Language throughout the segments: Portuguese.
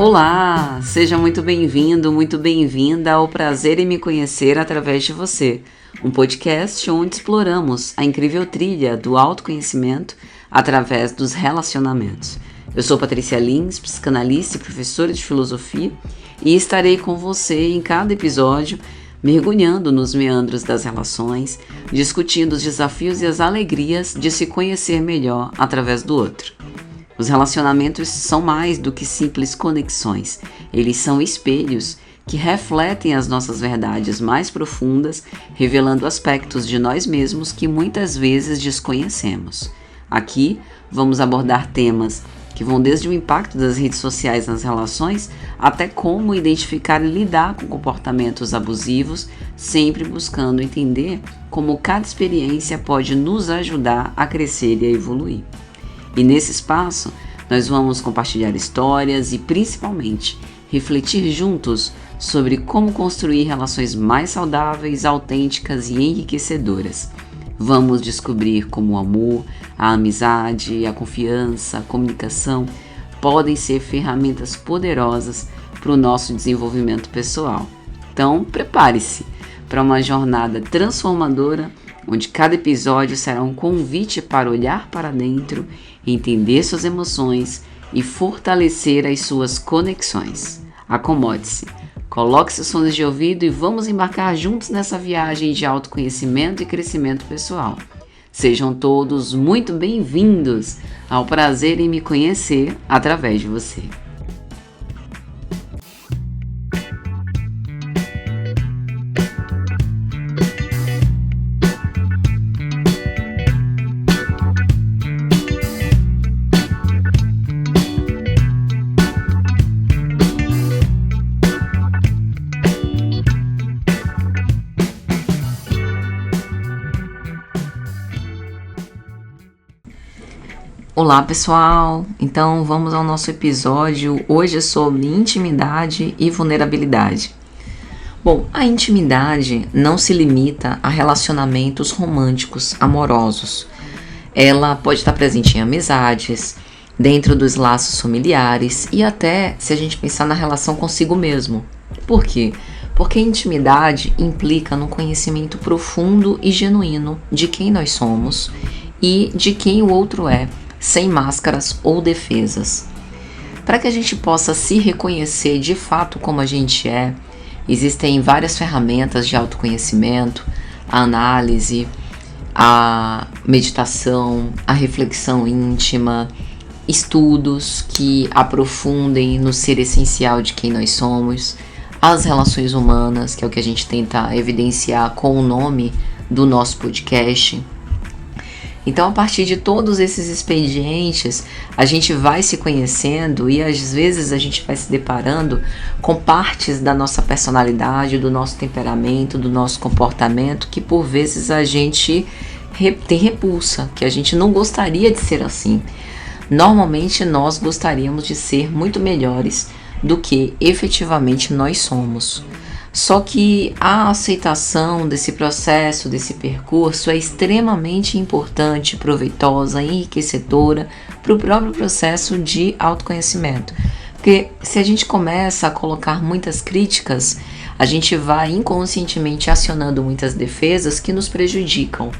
Olá, seja muito bem-vindo, muito bem-vinda ao Prazer em Me Conhecer através de você, um podcast onde exploramos a incrível trilha do autoconhecimento através dos relacionamentos. Eu sou Patrícia Lins, psicanalista e professora de filosofia, e estarei com você em cada episódio, mergulhando nos meandros das relações, discutindo os desafios e as alegrias de se conhecer melhor através do outro. Os relacionamentos são mais do que simples conexões, eles são espelhos que refletem as nossas verdades mais profundas, revelando aspectos de nós mesmos que muitas vezes desconhecemos. Aqui vamos abordar temas que vão desde o impacto das redes sociais nas relações até como identificar e lidar com comportamentos abusivos, sempre buscando entender como cada experiência pode nos ajudar a crescer e a evoluir. E nesse espaço, nós vamos compartilhar histórias e, principalmente, refletir juntos sobre como construir relações mais saudáveis, autênticas e enriquecedoras. Vamos descobrir como o amor, a amizade, a confiança, a comunicação podem ser ferramentas poderosas para o nosso desenvolvimento pessoal. Então, prepare-se para uma jornada transformadora, onde cada episódio será um convite para olhar para dentro, entender suas emoções e fortalecer as suas conexões. Acomode-se, coloque seus fones de ouvido e vamos embarcar juntos nessa viagem de autoconhecimento e crescimento pessoal. Sejam todos muito bem-vindos ao Prazer em Me Conhecer através de você. Olá pessoal, então vamos ao nosso episódio. Hoje é sobre intimidade e vulnerabilidade. Bom, a intimidade não se limita a relacionamentos românticos, amorosos. Ela pode estar presente em amizades, dentro dos laços familiares e até se a gente pensar na relação consigo mesmo. Por quê? Porque a intimidade implica no conhecimento profundo e genuíno de quem nós somos e de quem o outro é, sem máscaras ou defesas. Para que a gente possa se reconhecer de fato como a gente é, existem várias ferramentas de autoconhecimento, a análise, a meditação, a reflexão íntima, estudos que aprofundem no ser essencial de quem nós somos, as relações humanas, que é o que a gente tenta evidenciar com o nome do nosso podcast. Então, a partir de todos esses expedientes, a gente vai se conhecendo e às vezes a gente vai se deparando com partes da nossa personalidade, do nosso temperamento, do nosso comportamento, que por vezes a gente tem repulsa, que a gente não gostaria de ser assim. Normalmente nós gostaríamos de ser muito melhores do que efetivamente nós somos. Só que a aceitação desse processo, desse percurso é extremamente importante, proveitosa, enriquecedora para o próprio processo de autoconhecimento. Porque se a gente começa a colocar muitas críticas, a gente vai inconscientemente acionando muitas defesas que nos prejudicam.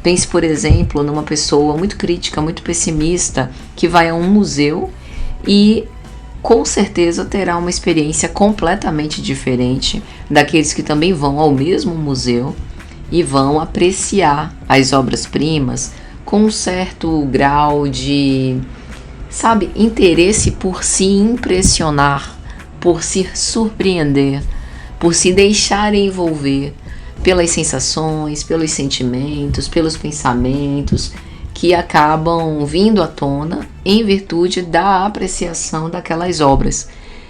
Pense, por exemplo, numa pessoa muito crítica, muito pessimista, que vai a um museu e com certeza terá uma experiência completamente diferente daqueles que também vão ao mesmo museu e vão apreciar as obras-primas com um certo grau de, interesse por se impressionar, por se surpreender, por se deixar envolver pelas sensações, pelos sentimentos, pelos pensamentos que acabam vindo à tona em virtude da apreciação daquelas obras.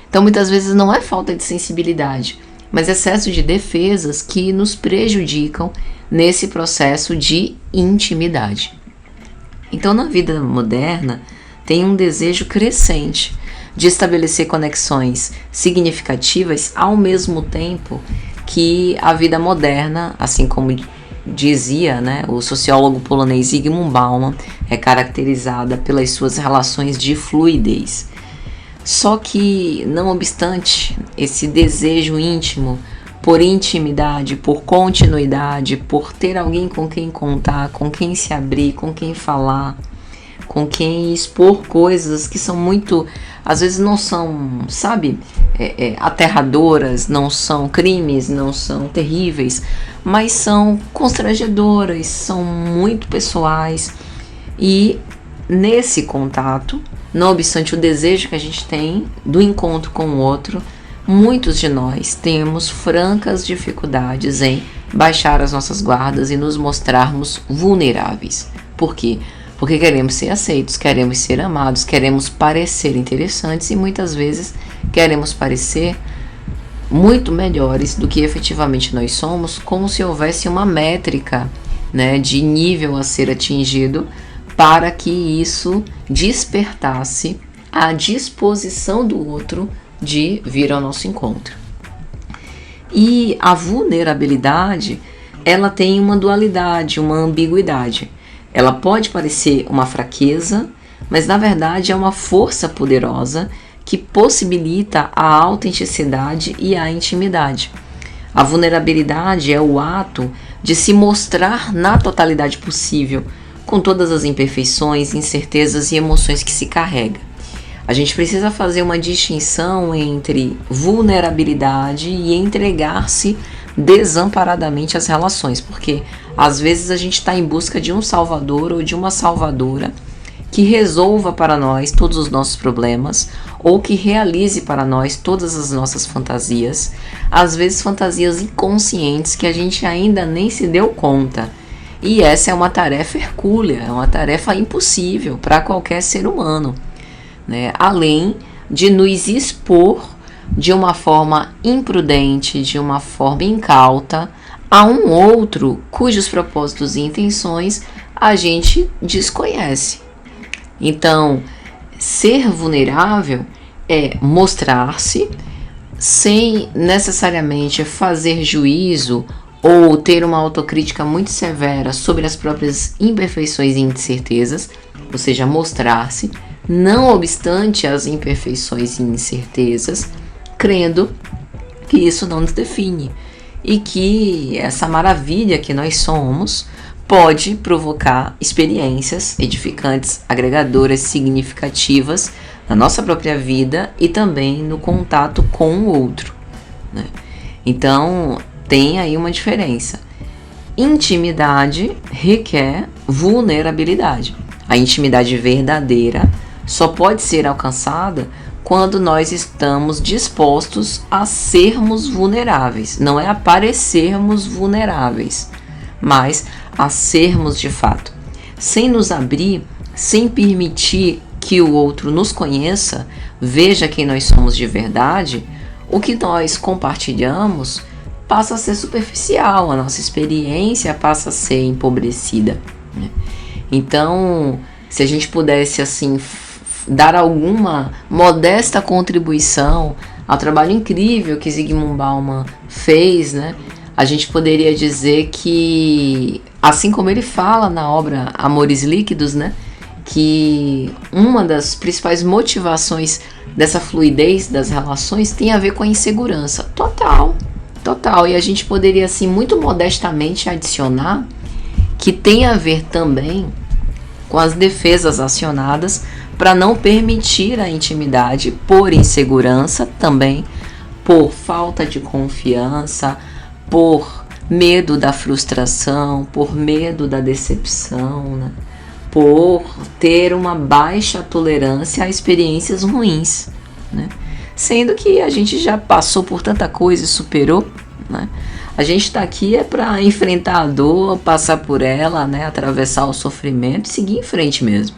Então, muitas vezes não é falta de sensibilidade, mas excesso de defesas que nos prejudicam nesse processo de intimidade. Então, na vida moderna, tem um desejo crescente de estabelecer conexões significativas ao mesmo tempo que a vida moderna, assim como dizia, o sociólogo polonês Zygmunt Bauman, é caracterizada pelas suas relações de fluidez. Só que, não obstante esse desejo íntimo por intimidade, por continuidade, por ter alguém com quem contar, com quem se abrir, com quem falar, com quem expor coisas que são muito, às vezes não são, sabe, aterradoras, não são crimes, não são terríveis, mas são constrangedoras, são muito pessoais. E nesse contato, não obstante o desejo que a gente tem do encontro com o outro, muitos de nós temos francas dificuldades em baixar as nossas guardas e nos mostrarmos vulneráveis. Por quê? Porque queremos ser aceitos, queremos ser amados, queremos parecer interessantes e muitas vezes queremos parecer muito melhores do que efetivamente nós somos, como se houvesse uma métrica, né, de nível a ser atingido para que isso despertasse a disposição do outro de vir ao nosso encontro. E a vulnerabilidade, ela tem uma dualidade, uma ambiguidade. Ela pode parecer uma fraqueza, mas na verdade é uma força poderosa que possibilita a autenticidade e a intimidade. A vulnerabilidade é o ato de se mostrar na totalidade possível, com todas as imperfeições, incertezas e emoções que se carrega. A gente precisa fazer uma distinção entre vulnerabilidade e entregar-se desamparadamente às relações, porque às vezes a gente está em busca de um salvador ou de uma salvadora que resolva para nós todos os nossos problemas ou que realize para nós todas as nossas fantasias, às vezes fantasias inconscientes que a gente ainda nem se deu conta. E essa é uma tarefa hercúlea, é uma tarefa impossível para qualquer ser humano, né? Além de nos expor de uma forma imprudente, de uma forma incauta, a um outro cujos propósitos e intenções a gente desconhece. Então, ser vulnerável é mostrar-se sem necessariamente fazer juízo ou ter uma autocrítica muito severa sobre as próprias imperfeições e incertezas, ou seja, mostrar-se, não obstante as imperfeições e incertezas, crendo que isso não nos define e que essa maravilha que nós somos pode provocar experiências edificantes, agregadoras, significativas na nossa própria vida e também no contato com o outro, né? Então, tem aí uma diferença. Intimidade requer vulnerabilidade. A intimidade verdadeira só pode ser alcançada quando nós estamos dispostos a sermos vulneráveis. Não é a parecermos vulneráveis, mas a sermos de fato. Sem nos abrir, sem permitir que o outro nos conheça, veja quem nós somos de verdade, o que nós compartilhamos passa a ser superficial, a nossa experiência passa a ser empobrecida, né? Então, se a gente pudesse assim dar alguma modesta contribuição ao trabalho incrível que Zygmunt Bauman fez, né, a gente poderia dizer que, assim como ele fala na obra Amores Líquidos, né, que uma das principais motivações dessa fluidez das relações tem a ver com a insegurança total. E a gente poderia assim muito modestamente adicionar que tem a ver também com as defesas acionadas para não permitir a intimidade por insegurança também, por falta de confiança, por medo da frustração, por medo da decepção, né? Por ter uma baixa tolerância a experiências ruins, né? Sendo que a gente já passou por tanta coisa e superou, né? A gente está aqui é para enfrentar a dor, passar por ela, né? Atravessar o sofrimento e seguir em frente mesmo.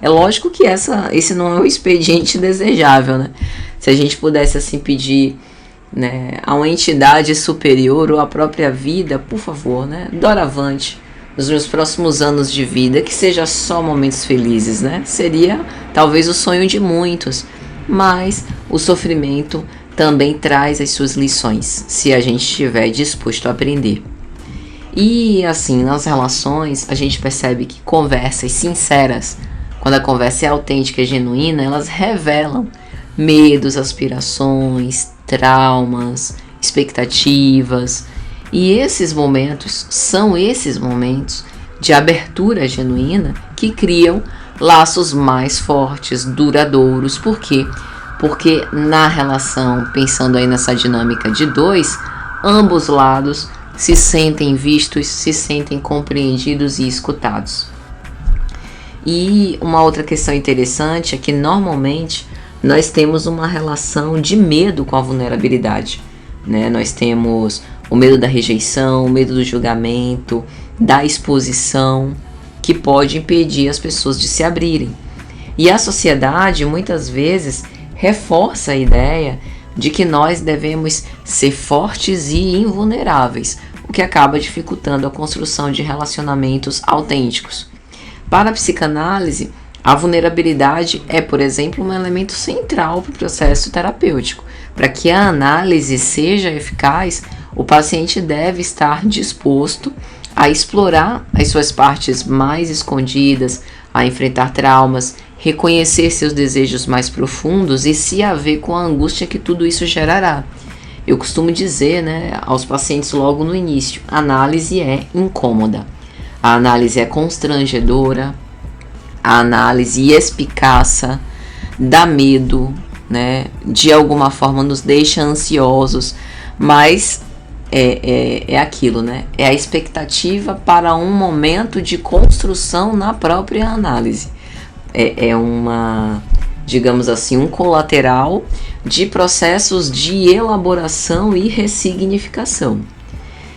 É lógico que esse não é o expediente desejável, né? Se a gente pudesse assim pedir, né, a uma entidade superior ou a própria vida, por favor, né? Doravante, nos meus próximos anos de vida, que seja só momentos felizes, né? Seria talvez o sonho de muitos, mas o sofrimento também traz as suas lições, se a gente estiver disposto a aprender. E assim, nas relações, a gente percebe que conversas sinceras, quando a conversa é autêntica e genuína, elas revelam medos, aspirações, traumas, expectativas. E esses momentos são esses momentos de abertura genuína que criam laços mais fortes, duradouros. Por quê? Porque na relação, pensando aí nessa dinâmica de dois, ambos lados se sentem vistos, se sentem compreendidos e escutados. E uma outra questão interessante é que normalmente nós temos uma relação de medo com a vulnerabilidade, né? Nós temos o medo da rejeição, o medo do julgamento, da exposição, que pode impedir as pessoas de se abrirem. E a sociedade muitas vezes reforça a ideia de que nós devemos ser fortes e invulneráveis, o que acaba dificultando a construção de relacionamentos autênticos. Para a psicanálise, a vulnerabilidade é, por exemplo, um elemento central para o processo terapêutico. Para que a análise seja eficaz, o paciente deve estar disposto a explorar as suas partes mais escondidas, a enfrentar traumas, reconhecer seus desejos mais profundos e se haver com a angústia que tudo isso gerará. Eu costumo dizer, aos pacientes logo no início, a análise é incômoda, a análise é constrangedora, a análise espicaça, dá medo, de alguma forma nos deixa ansiosos, mas é aquilo, é a expectativa para um momento de construção na própria análise. É uma, digamos assim, um colateral de processos de elaboração e ressignificação.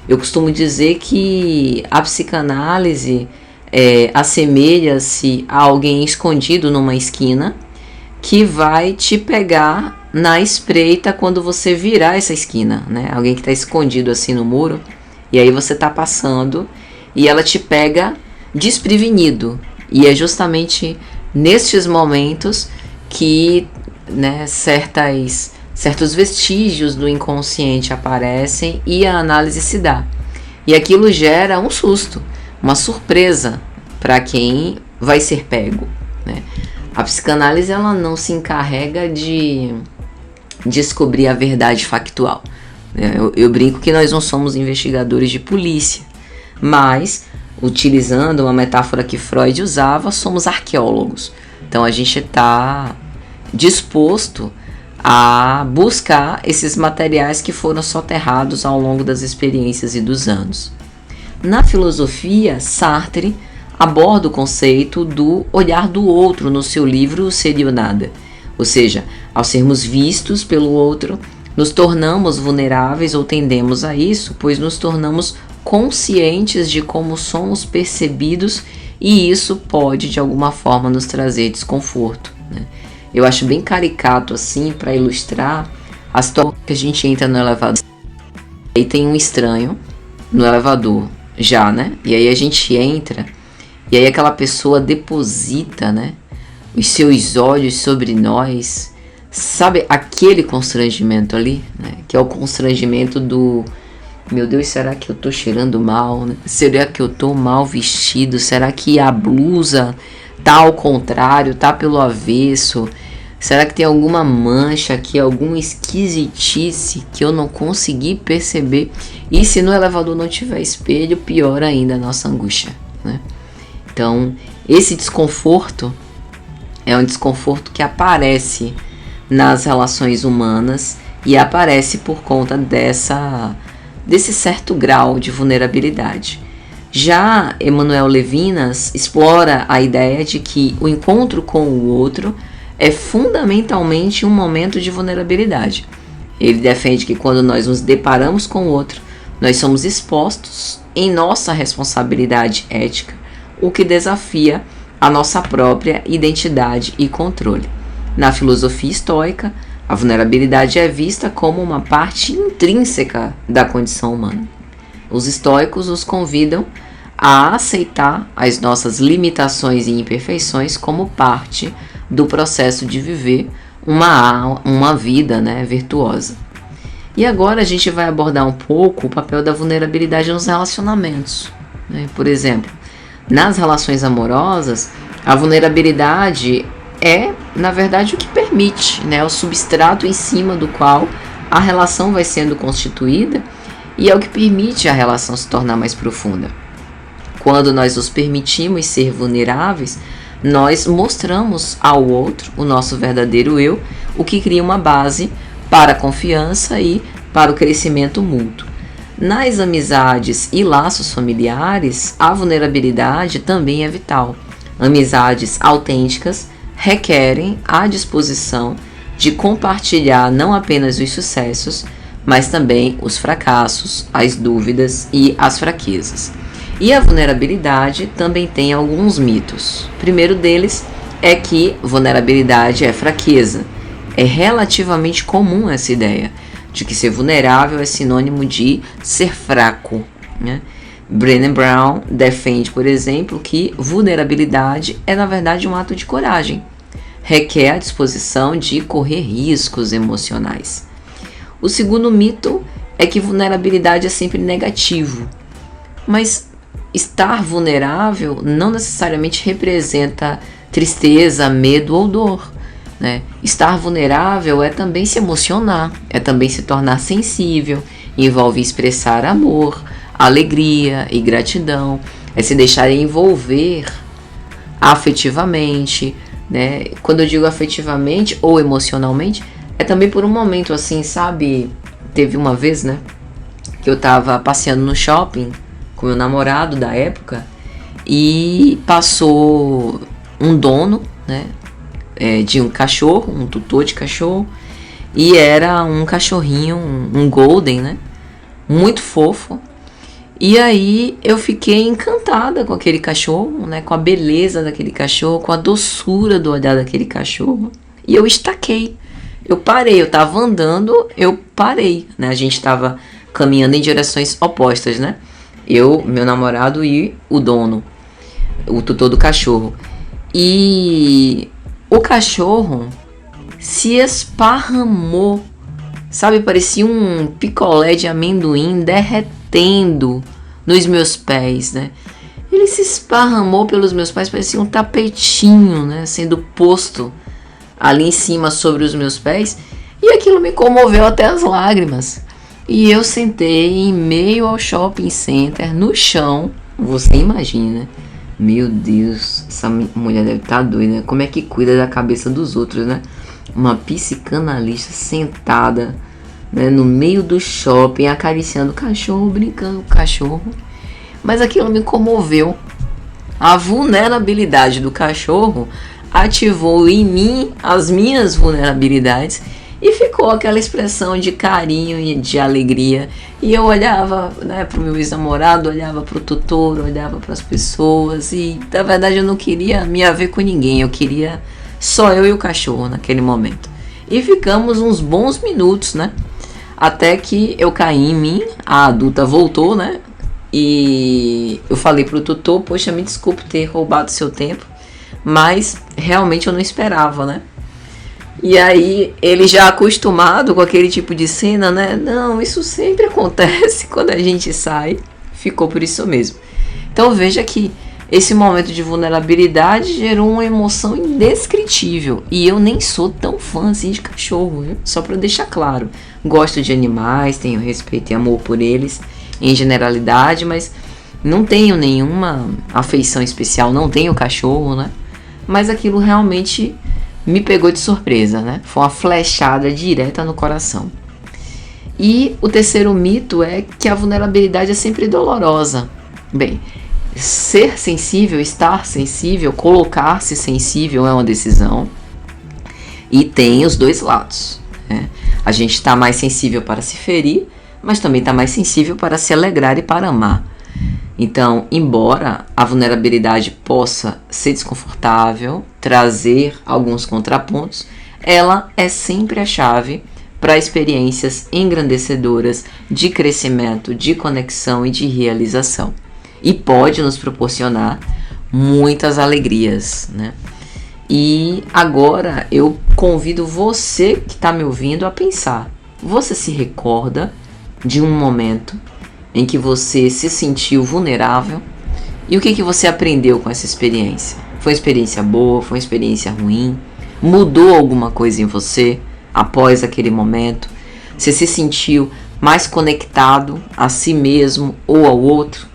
Eu costumo dizer que a psicanálise assemelha-se a alguém escondido numa esquina que vai te pegar na espreita quando você virar essa esquina, Alguém que está escondido assim no muro, e aí você está passando e ela te pega desprevenido. E é justamente nestes momentos que certos vestígios do inconsciente aparecem e a análise se dá. E aquilo gera um susto, uma surpresa para quem vai ser pego. A psicanálise ela não se encarrega de descobrir a verdade factual. Eu brinco que nós não somos investigadores de polícia, mas, utilizando uma metáfora que Freud usava, somos arqueólogos. Então a gente está disposto a buscar esses materiais que foram soterrados ao longo das experiências e dos anos. Na filosofia, Sartre aborda o conceito do olhar do outro no seu livro O Ser e o Nada. Ou seja, ao sermos vistos pelo outro, nos tornamos vulneráveis ou tendemos a isso, pois nos tornamos conscientes de como somos percebidos e isso pode, de alguma forma, nos trazer desconforto. Eu acho bem caricato, assim, para ilustrar a situação que a gente entra no elevador. Aí tem um estranho no elevador, já, E aí a gente entra, e aí aquela pessoa deposita, os seus olhos sobre nós. Sabe aquele constrangimento ali, Que é o constrangimento do... Meu Deus, será que eu tô cheirando mal? Será que eu tô mal vestido? Será que a blusa tá ao contrário, tá pelo avesso? Será que tem alguma mancha aqui, alguma esquisitice que eu não consegui perceber? E se no elevador não tiver espelho, pior ainda a nossa angústia, Então, esse desconforto é um desconforto que aparece nas relações humanas e aparece por conta desse certo grau de vulnerabilidade. Já Emmanuel Levinas explora a ideia de que o encontro com o outro é fundamentalmente um momento de vulnerabilidade. Ele defende que quando nós nos deparamos com o outro, nós somos expostos em nossa responsabilidade ética, o que desafia a nossa própria identidade e controle. Na filosofia estoica, a vulnerabilidade é vista como uma parte intrínseca da condição humana. Os estoicos nos convidam a aceitar as nossas limitações e imperfeições como parte do processo de viver uma vida virtuosa. E agora a gente vai abordar um pouco o papel da vulnerabilidade nos relacionamentos. Por exemplo, nas relações amorosas, a vulnerabilidade é, na verdade, o que permite, né? O substrato em cima do qual a relação vai sendo constituída e é o que permite a relação se tornar mais profunda. Quando nós nos permitimos ser vulneráveis, nós mostramos ao outro, o nosso verdadeiro eu, o que cria uma base para a confiança e para o crescimento mútuo. Nas amizades e laços familiares, a vulnerabilidade também é vital. Amizades autênticas requerem a disposição de compartilhar não apenas os sucessos, mas também os fracassos, as dúvidas e as fraquezas. E a vulnerabilidade também tem alguns mitos. O primeiro deles é que vulnerabilidade é fraqueza. É relativamente comum essa ideia de que ser vulnerável é sinônimo de ser fraco, né? Brené Brown defende, por exemplo, que vulnerabilidade é na verdade um ato de coragem. Requer a disposição de correr riscos emocionais. O segundo mito é que vulnerabilidade é sempre negativo. Mas estar vulnerável não necessariamente representa tristeza, medo ou dor, né? Estar vulnerável é também se emocionar, é também se tornar sensível, envolve expressar amor, alegria e gratidão, é se deixar envolver afetivamente, né? Quando eu digo afetivamente ou emocionalmente, é também por um momento assim, sabe? Teve uma vez, né, que eu tava passeando no shopping com meu namorado da época e passou um dono, né, de um cachorro, um tutor de cachorro, e era um cachorrinho, um golden, né, muito fofo. E aí eu fiquei encantada com aquele cachorro, né, com a beleza daquele cachorro, com a doçura do olhar daquele cachorro. E eu estaquei. Eu parei, eu tava andando, eu parei, né? A gente tava caminhando em direções opostas, né? Eu, meu namorado e o dono, o tutor do cachorro. E o cachorro se esparramou, sabe? Parecia um picolé de amendoim derretendo nos meus pés, né? Ele se esparramou pelos meus pés, parecia um tapetinho, né? Sendo posto ali em cima sobre os meus pés. E aquilo me comoveu até as lágrimas. E eu sentei em meio ao shopping center, no chão. Você imagina, meu Deus, essa mulher deve estar doida, né? Como é que cuida da cabeça dos outros, né? Uma psicanalista sentada, né, no meio do shopping, acariciando o cachorro, brincando com o cachorro. Mas aquilo me comoveu. A vulnerabilidade do cachorro ativou em mim as minhas vulnerabilidades e ficou aquela expressão de carinho e de alegria. E eu olhava, né, para o meu ex-namorado, olhava para o tutor, olhava para as pessoas e na verdade eu não queria me haver com ninguém, eu queria só eu e o cachorro naquele momento. E ficamos uns bons minutos, né, até que eu caí em mim, a adulta voltou, né, e eu falei pro tutor: poxa, me desculpe ter roubado seu tempo, mas realmente eu não esperava, né? E aí ele já acostumado com aquele tipo de cena, né? Não, isso sempre acontece quando a gente sai. Ficou por isso mesmo. Então veja que esse momento de vulnerabilidade gerou uma emoção indescritível. E eu nem sou tão fã assim de cachorro, viu? Só para deixar claro. Gosto de animais, tenho respeito e amor por eles em generalidade, mas não tenho nenhuma afeição especial, não tenho cachorro, né? Mas aquilo realmente me pegou de surpresa, né? Foi uma flechada direta no coração. E o terceiro mito é que a vulnerabilidade é sempre dolorosa. Bem, ser sensível, estar sensível, colocar-se sensível é uma decisão. E tem os dois lados, né? A gente está mais sensível para se ferir, mas também está mais sensível para se alegrar e para amar. Então, embora a vulnerabilidade possa ser desconfortável, trazer alguns contrapontos, ela é sempre a chave para experiências engrandecedoras de crescimento, de conexão e de realização. E pode nos proporcionar muitas alegrias, né? E agora eu convido você que está me ouvindo a pensar. Você se recorda de um momento em que você se sentiu vulnerável? E o que você aprendeu com essa experiência? Foi uma experiência boa? Foi uma experiência ruim? Mudou alguma coisa em você após aquele momento? Você se sentiu mais conectado a si mesmo ou ao outro?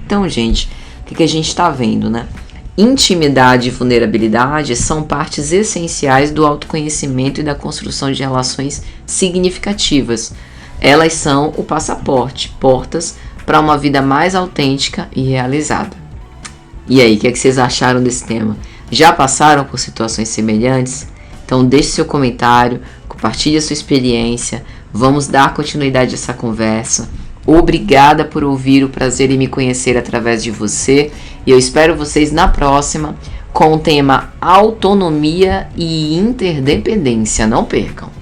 Então, gente, o que a gente está vendo, né? Intimidade e vulnerabilidade são partes essenciais do autoconhecimento e da construção de relações significativas. Elas são o passaporte, portas para uma vida mais autêntica e realizada. E aí, o que vocês acharam desse tema? Já passaram por situações semelhantes? Então deixe seu comentário, compartilhe a sua experiência, vamos dar continuidade a essa conversa. Obrigada por ouvir, o prazer em me conhecer através de você, e eu espero vocês na próxima com o tema autonomia e interdependência. Não percam!